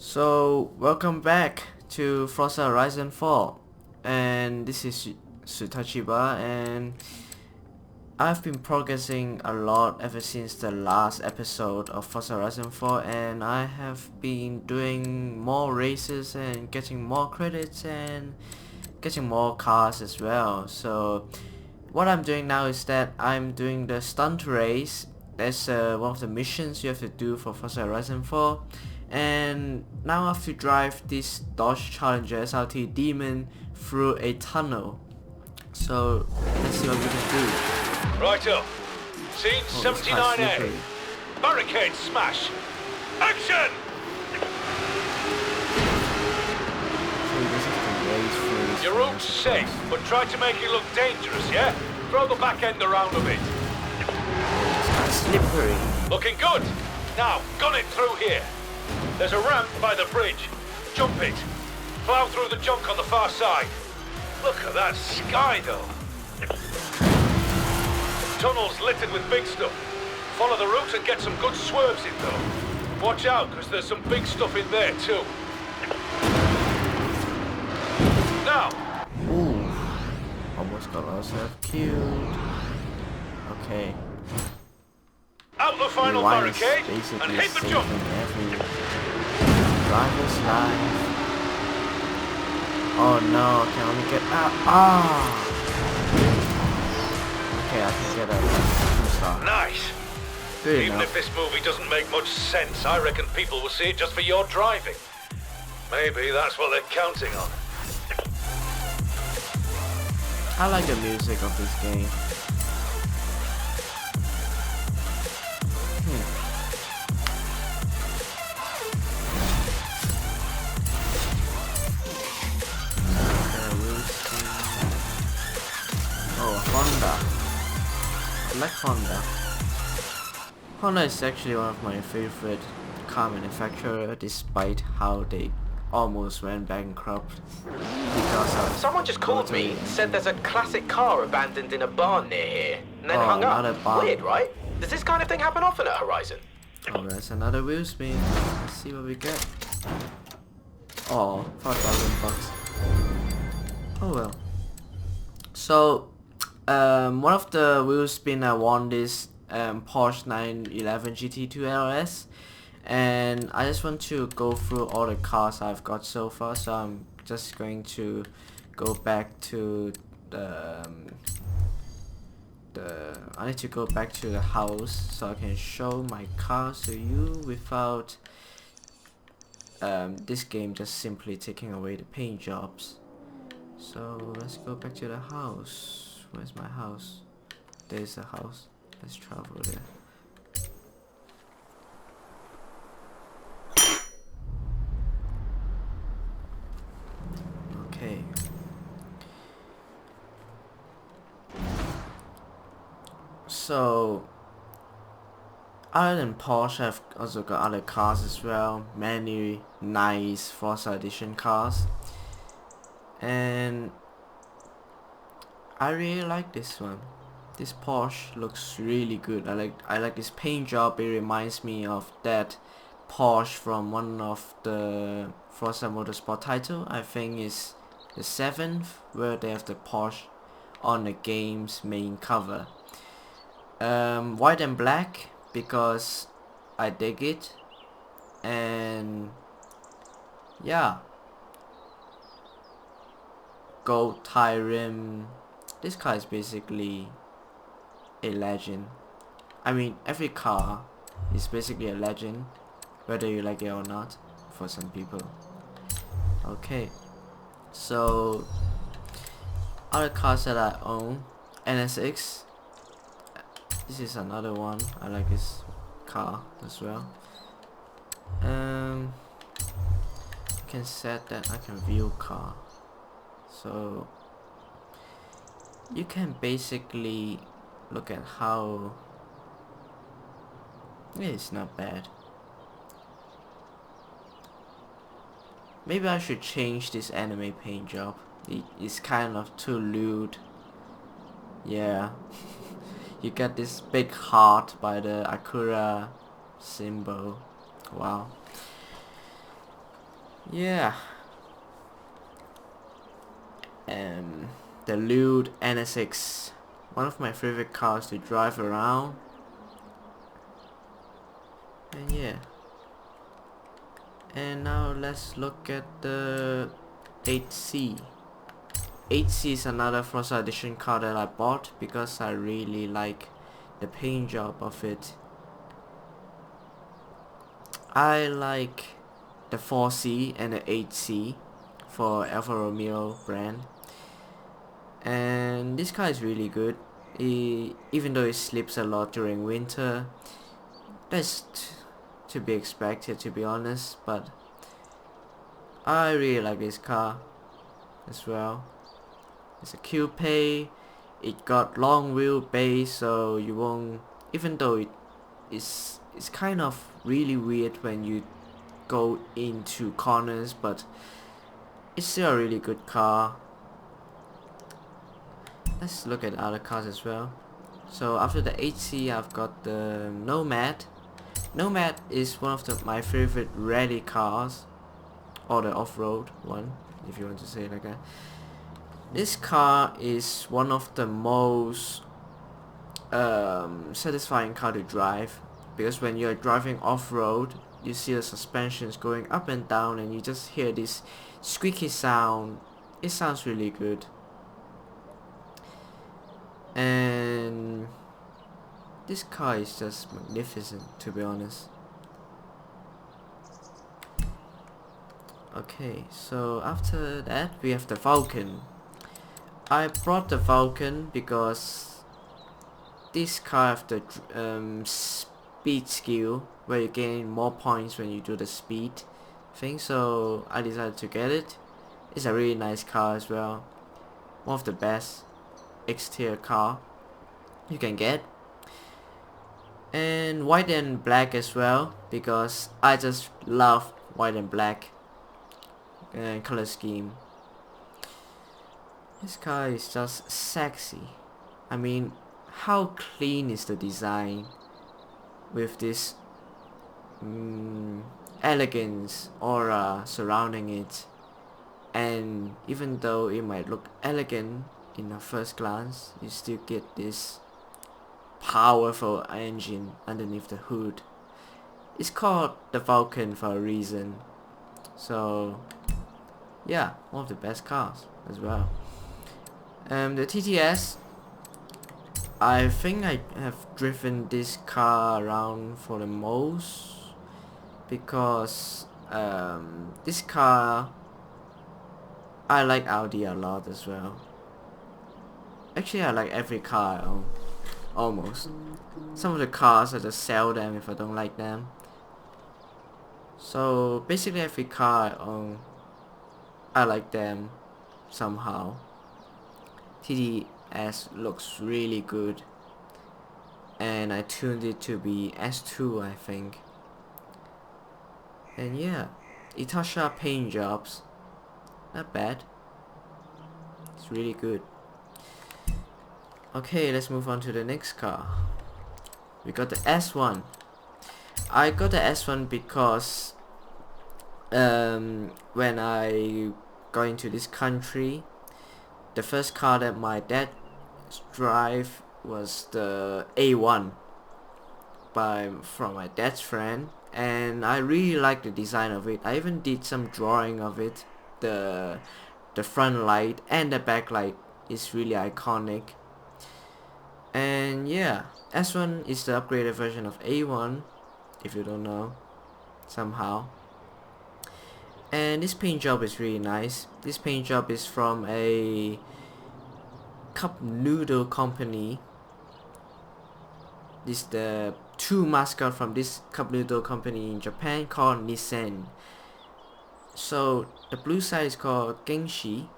So welcome back to Forza Horizon 4, and this is Sutachiba, and I've been progressing a lot ever since the last episode of Forza Horizon 4, and I have been doing more races and getting more credits and getting more cars as well. So what I'm doing now is that I'm doing the stunt race. That's one of the missions you have to do for Forza Horizon 4. And now I have to drive this Dodge Challenger SRT Demon through a tunnel. So let's see what we can do. Right up. Scene 79A. Barricade smash. Action! Your route's safe, but try to make it look dangerous, yeah? Throw the back end around a bit. It's slippery. Looking good. Now, gun it through here. There's a ramp by the bridge. Jump it. Plow through the junk on the far side. Look at that sky, though. Tunnel's littered with big stuff. Follow the route and get some good swerves in, though. Watch out, because there's some big stuff in there, too. Now! Ooh. Almost got ourselves killed. Okay. Out the final barricade and hit the jump. Driver's life. Oh no, can I only get out? Ah! Okay, I can get a 2-star. Nice! Good Even enough. if this movie doesn't make much sense, I reckon people will see it just for your driving. Maybe that's what they're counting on. I like the music of this game. Honda. I like Honda. Honda is actually one of my favorite car manufacturer, despite how they almost went bankrupt because of Someone just called me, said there's a classic car abandoned in a barn near here, and then hung up. Not a barn. Weird, right? Does this kind of thing happen often at Horizon? Oh, that's another wheel spin. Let's see what we get. Oh, 4,000 bucks. Oh well. So one of the wheel spin I won this Porsche 911 GT2 LS, and I just want to go through all the cars I've got so far, so I'm just going to go back to the I need to go back to the house so I can show my cars to you without this game just simply taking away the paint jobs. So let's go back to the house. Where's my house? There's a house. Let's travel there. Okay. So other than Porsche, I've also got other cars as well. Many nice Forza Edition cars. And I really like this one. This Porsche looks really good. I like this paint job. It reminds me of that Porsche from one of the Forza Motorsport title. I think it's the 7th, where they have the Porsche on the game's main cover. White and black because I dig it, and yeah, gold tie rim. This car is basically a legend. I mean, every car is basically a legend, whether you like it or not, for some people. Okay, so other cars that I own, NSX. This is another one. I like this car as well. I can set that I can view car. So you can basically look at how it's not bad. Maybe I should change this anime paint job. It's kind of too lewd. Yeah. You get this big heart by the Acura symbol. Wow. Yeah. The Audi NSX, one of my favorite cars to drive around. And yeah. And now let's look at the 8C. 8C is another Forza edition car that I bought because I really like the paint job of it. I like the 4C and the 8C for Alfa Romeo brand, and this car is really good. Even though it slips a lot during winter, that's to be expected, to be honest, but I really like this car as well. It's a coupe. It got long wheelbase, so you won't, even though it's kind of really weird when you go into corners, but it's still a really good car. Let's look at other cars as well. So after the 8C, I've got the Nomad. Nomad is one of my favorite rally cars, or the off-road one, if you want to say it like that. This car is one of the most satisfying car to drive, because when you're driving off-road, you see the suspensions going up and down and you just hear this squeaky sound. It sounds really good. And this car is just magnificent, to be honest. Okay, so after that we have the Falcon. I brought the Falcon because this car have the speed skill, where you gain more points when you do the speed thing, so I decided to get it. It's a really nice car as well. One of the best exterior car you can get. And white and black as well, because I just love white and black color scheme. This car is just sexy. I mean, how clean is the design with this elegance aura surrounding it. And even though it might look elegant in a first glance, you still get this powerful engine underneath the hood. It's called the Falcon for a reason. So yeah, one of the best cars as well. The TTS, I think I have driven this car around for the most, because this car, I like Audi a lot as well. Actually, I like every car I own, almost. Some of the cars I just sell them if I don't like them. So basically every car I own, I like them somehow. TTS looks really good, and I tuned it to be S2, I think. And yeah, Italia paint jobs, not bad. It's really good. Okay, let's move on to the next car. We got the S1. I got the S1 because when I got into this country, the first car that my dad drive was the A1 from my dad's friend, and I really like the design of it. I even did some drawing of it. The front light and the back light is really iconic. And yeah, S1 is the upgraded version of A1, if you don't know somehow. And this paint job is really nice. This paint job is from a cup noodle company. This is the two mascot from this cup noodle company in Japan called Nissan. So the blue side is called Genshi.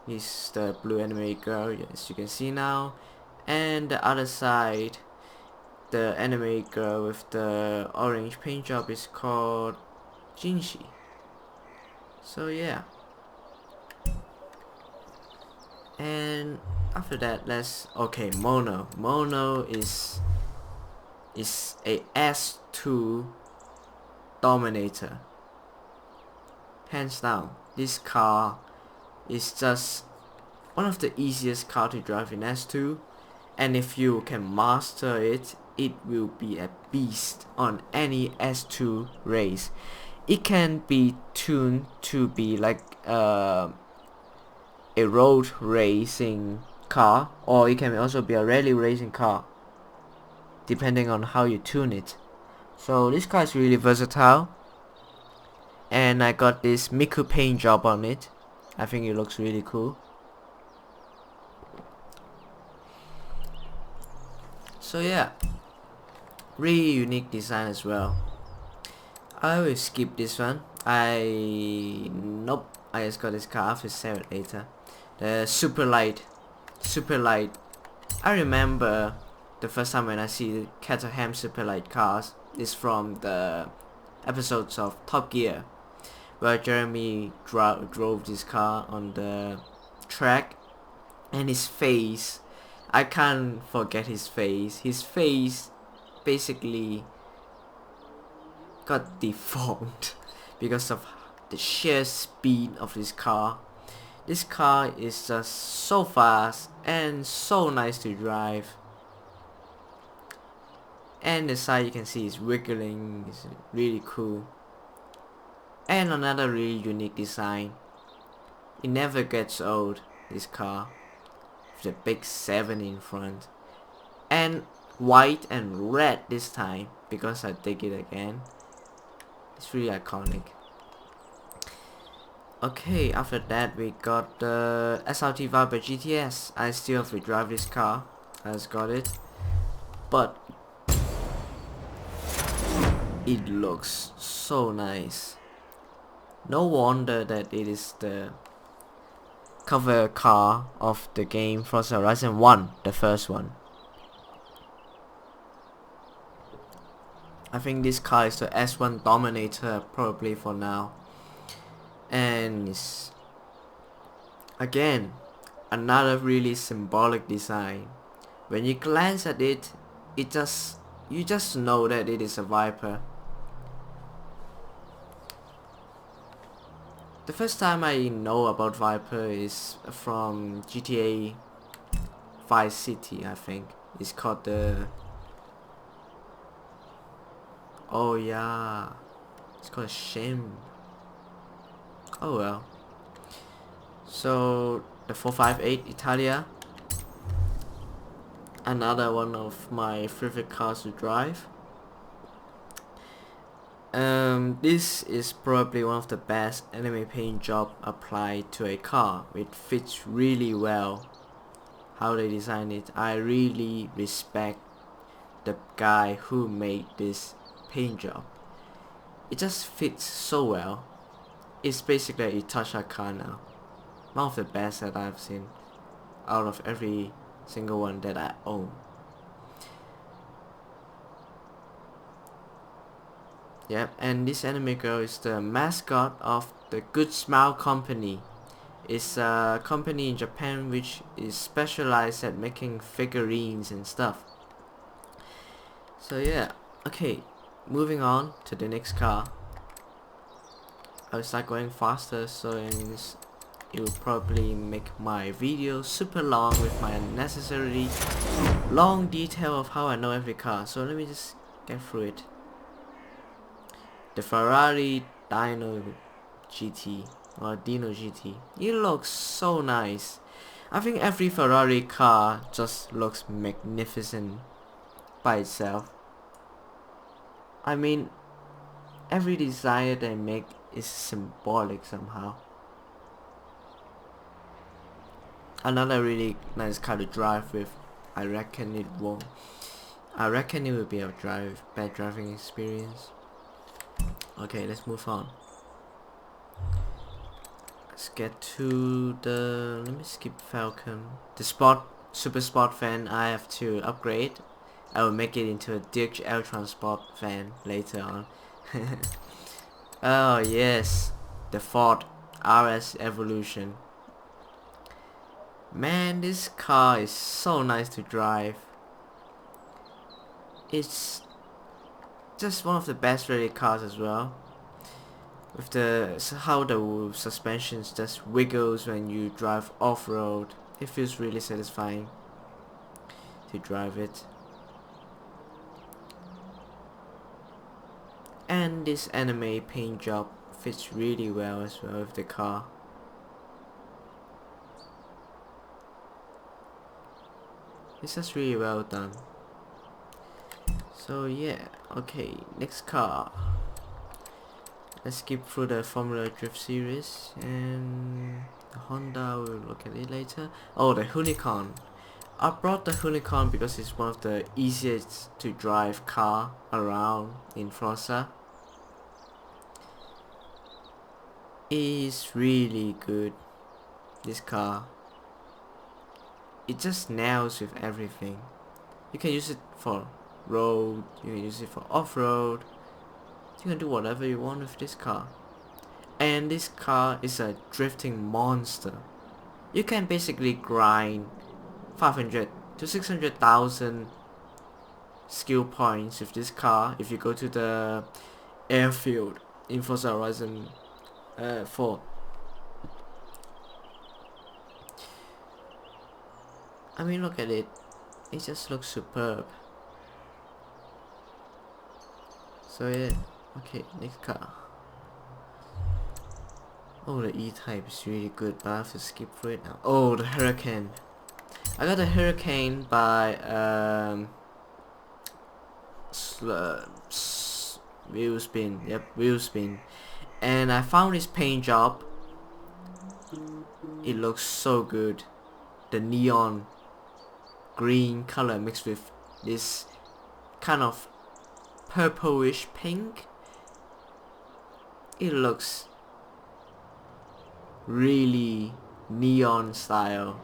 This is the blue anime girl, as you can see now. And the other side, the anime girl with the orange paint job, is called Jinshi. So yeah. And after that, Mono. Mono is a S2 Dominator. hands down, this car is just one of the easiest car to drive in S2, and if you can master it, it will be a beast on any S2 race. It can be tuned to be like a road racing car, or it can also be a rally racing car, depending on how you tune it. So this car is really versatile, and I got this Miku paint job on it. I think it looks really cool. So yeah, really unique design as well. I will skip this one. Nope, I just got this car. I'll sell it later. The Superlight. I remember the first time when I see the Caterham Superlight cars is from the episodes of Top Gear, where Jeremy drove this car on the track, and his face, I can't forget his face. His face basically got deformed because of the sheer speed of this car. This car is just so fast and so nice to drive. And the side you can see is wiggling, it's really cool. And another really unique design. It never gets old, this car. With the big 7 in front. And white and red this time, because I dig it again. It's really iconic. Okay, after that we got the SRT Viper GTS. I still have to drive this car. I just got it. But it looks so nice. No wonder that it is the cover car of the game Forza Horizon 1, the first one. I think this car is the S1 dominator probably for now. And it's again another really symbolic design. When you glance at it, you just know that it is a Viper. The first time I know about Viper is from GTA Vice City, I think. It's called the... Oh yeah, it's called Shim. Oh well. So the 458 Italia, another one of my favorite cars to drive. This is probably one of the best anime paint job applied to a car. It fits really well how they design it. I really respect the guy who made this paint job. It just fits so well. It's basically a Italia car now. One of the best that I've seen out of every single one that I own. Yep, and this anime girl is the mascot of the Good Smile Company. It's a company in Japan which is specialized at making figurines and stuff. So yeah, okay, moving on to the next car. I'll start going faster, so it will probably make my video super long with my unnecessarily long detail of how I know every car. So let me just get through it. The Ferrari Dino GT or Dino GT. It looks so nice. I think every Ferrari car just looks magnificent by itself. I mean, every design they make is symbolic somehow. Another really nice car to drive with. I reckon it will be a bad driving experience. Okay, let's move on. Let's get to the... let me skip Falcon. The super sport van I have to upgrade. I will make it into a DHL transport van later on. Oh yes, the Ford RS Evolution. Man, this car is so nice to drive. It's just one of the best rally cars as well. with the how the suspensions just wiggles when you drive off-road. It feels really satisfying to drive it. And this anime paint job fits really well as well with the car. It's just really well done. So yeah, okay, next car. Let's skip through the Formula Drift series, and the Honda, we'll look at it later. Oh, the Honeycomb. I brought the Honeycomb because it's one of the easiest to drive car around in Forza. It is really good, this car. It just nails with everything. You can use it for road, you can use it for off-road. You can do whatever you want with this car. And this car is a drifting monster. You can basically grind 500 to 600,000 skill points with this car if you go to the airfield in Forza Horizon 4. I mean, look at it. It just looks superb. So yeah. Okay, next car. Oh, the E-Type is really good, but I have to skip through it now. Oh, the Hurricane. I got the Hurricane by Wheel Spin. Yep, Wheel Spin. And I found this paint job. It looks so good. The neon green color mixed with this kind of purplish pink. It looks really neon style.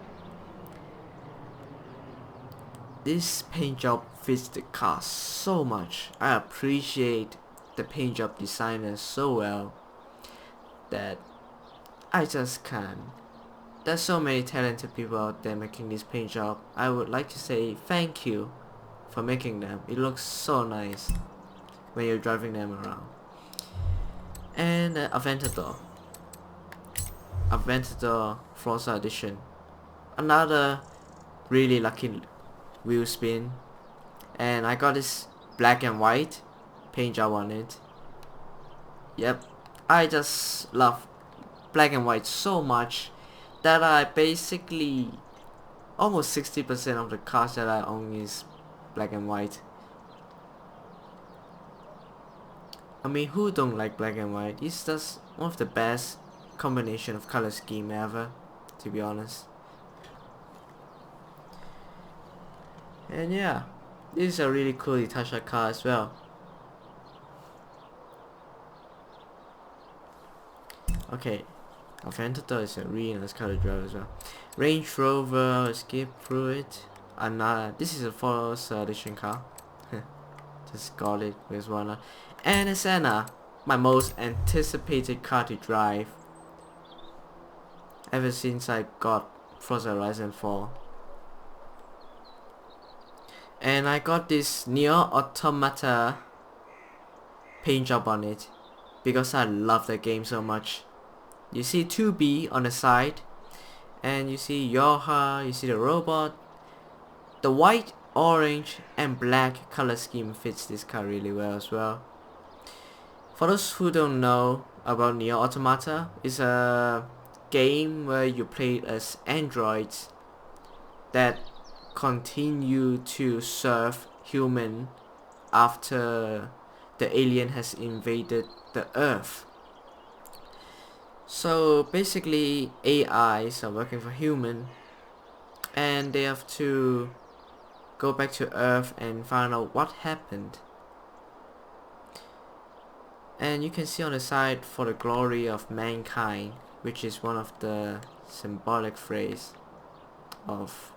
This paint job fits the car so much. I appreciate the paint job designers so well that I just can't. There's so many talented people out there making this paint job. I would like to say thank you for making them. It looks so nice when you're driving them around. And Aventador Forza Edition. Another really lucky wheel spin. And I got this black and white paint job on it. Yep, I just love black and white so much that I basically almost 60% of the cars that I own is black and white. I mean, who don't like black and white? It's just one of the best combination of color scheme ever, to be honest. And yeah, this is a really cool Italia car as well. Okay, Aventador is a really nice car to drive as well. Range Rover, I'll skip through it. This is a Forza Edition car. Just got it with one. And a Senna, my most anticipated car to drive ever since I got Forza Horizon 4. And I got this Nier Automata paint job on it because I love the game so much. You see 2B on the side, and you see Yoha, you see the robot. The white, orange and black color scheme fits this car really well as well. For those who don't know about Nier Automata, it's a game where you play as androids that continue to serve human after the alien has invaded the Earth. So basically AIs are working for human, and they have to go back to Earth and find out what happened. And you can see on the side, for the glory of mankind, which is one of the symbolic phrase of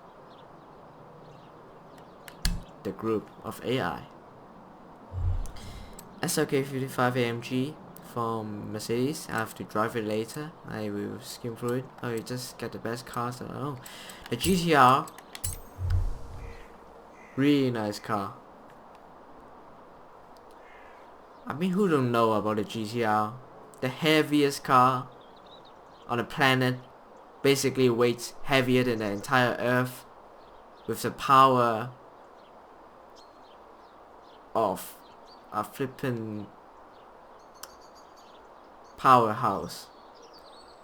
the group of AI. SRT 55 AMG from Mercedes. I have to drive it later. I will skim through it. Oh, you just get the best cars that I own. The GTR, really nice car. I mean, who don't know about the GTR? the heaviest car on the planet, basically weighs heavier than the entire Earth, with the power of a flippin' powerhouse.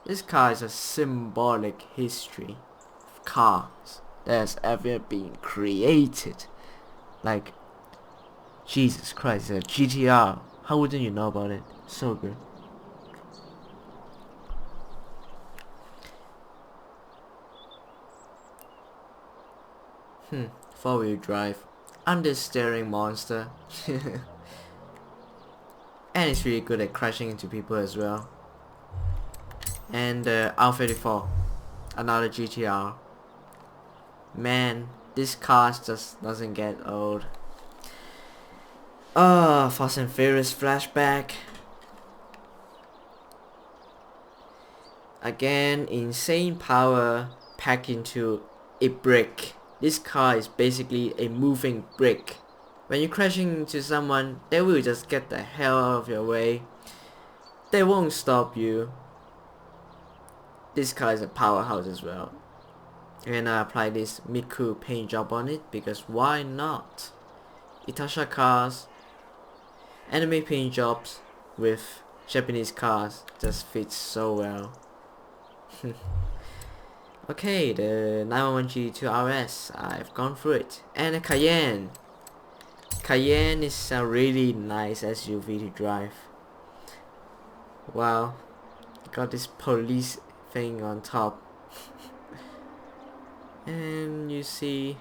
This car is a symbolic history of cars that has ever been created. Like, Jesus Christ, a GTR. How wouldn't you know about it? So good. Four-wheel drive. Understeering monster. And it's really good at crashing into people as well. And R34, another GTR. Man, this car just doesn't get old. Fast and Furious flashback. Again, insane power packed into a brick. This car is basically a moving brick. When you're crashing into someone, they will just get the hell out of your way. They won't stop you. This car is a powerhouse as well. And I apply this Miku paint job on it because why not? Italia cars, anime paint jobs with Japanese cars just fits so well. Okay, the 911 GT2 RS, I've gone through it. And a Cayenne. Cayenne is a really nice SUV to drive. Wow, got this police thing on top. And you see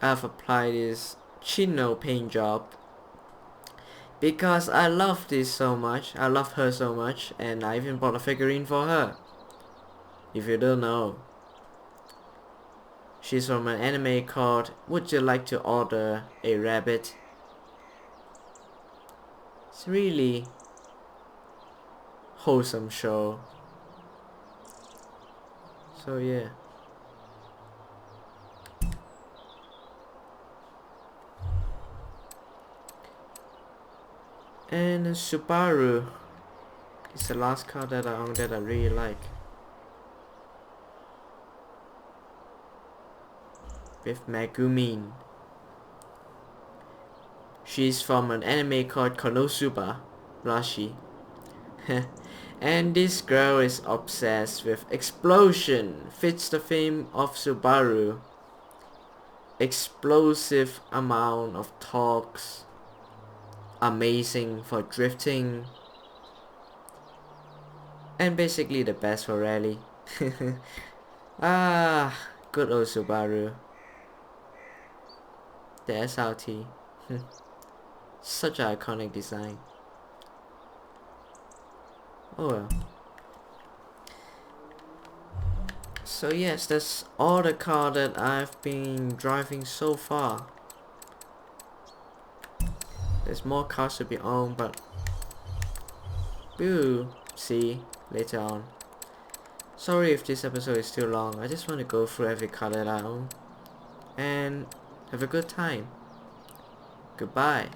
I've applied this Chino paint job because I love this so much. I love her so much, and I even bought a figurine for her. If you don't know, she's from an anime called Would You Like to Order a Rabbit? It's really wholesome show. So yeah. And Subaru is the last car that I own that I really like. With Megumin. She's from an anime called Konosuba Rashi. And this girl is obsessed with explosion. Fits the theme of Subaru. Explosive amount of torques. Amazing for drifting. And basically the best for rally. Good old Subaru. The SRT. Such an iconic design. Oh well. So yes, that's all the car that I've been driving so far. There's more cars to be owned, but we'll see later on. Sorry if this episode is too long. I just want to go through every car that I own and have a good time. Goodbye.